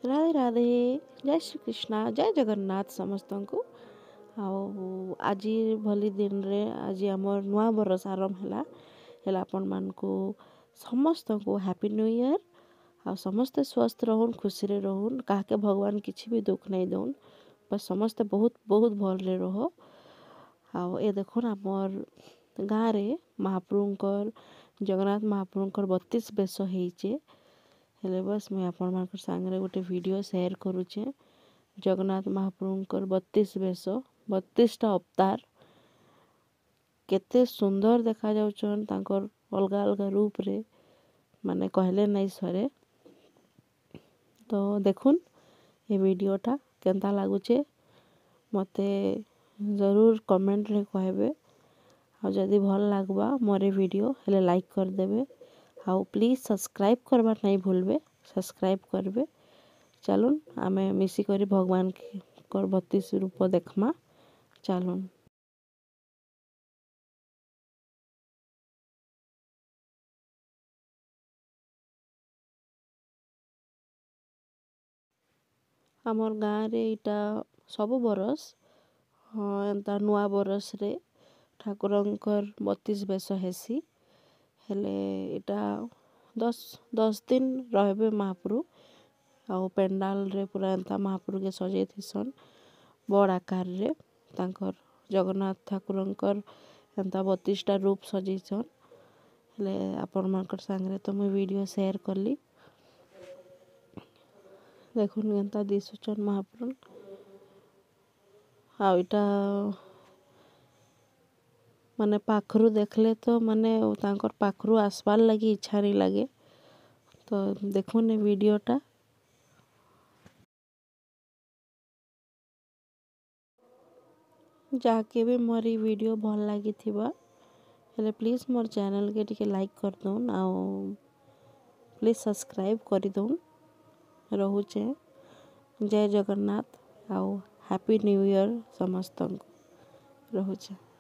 राधे राधे। जय श्री कृष्णा, जय जगन्नाथ समस्त को। आज भली दिन रे आज आमर नुआ बरस आरंभ है आपण मान को समस्त को हैप्पी न्यू ईयर। आ समस्ते स्वस्थ रहन, खुशी रे रहन, काके भगवान किसी भी दुख नहीं दउन, बस समस्ते बहुत बहुत भल रे रहो। ए देखो आमर गाँव रे महाप्रभुंकर जगन्नाथ महाप्रभुंकर 32 बेश होइचे। हेले बस मुझे आपण मान सांगे गोटे वीडियो शेयर करुचे। जगन्नाथ महाप्रभुंकर 32 बेश, 32टा अवतार केते सुंदर देखा जाउछन तांकर अलग अलग रूप रे, माने कहले नहीं सरे। तो देखुन ये वीडियोटा केंता लागुचे मते जरूर कमेंट रे कहबे। जदि भल लागबा मोरे वीडियो हेले लाइक कर देबे। प्लीज सब्सक्राइब करबा नहीं भूलबे, सब्सक्राइब करबे। चलुन आमे मिसी करी भगवान कर 32 रूप देखमा। चलुन आमर गाँव रे इटा सब बरस एंता नुआ बरस रे ठाकुरंकर 32 बेश हेसी। हेले इटा 10 दिन रहबे महाप्रभु। पेंडाल रे पूरा एंता महाप्रभु के सजे थिसन बड़ आकार रे। तांकर जगन्नाथ ठाकुरंकर एंता 32टा रूप सजेछन। हेले आपण मानकर सांगरे तो मैं वीडियो शेयर करली। देखुन एंता दिसुचन महाप्रभु। इटा माने पाखरु देखले तो माने तांकर पाखरु आसबार लगी इच्छा नहीं लगे। तो देखुन वीडियोटा। जाके भी मोरी वीडियो भल लगी थिबा हेले प्लीज मोर चैनल के टिके लाइक कर दउन। प्लीज सब्सक्राइब कर दउन। रहुचे जय जगन्नाथ। हैप्पी न्यू ईयर समस्त को। रहुचे।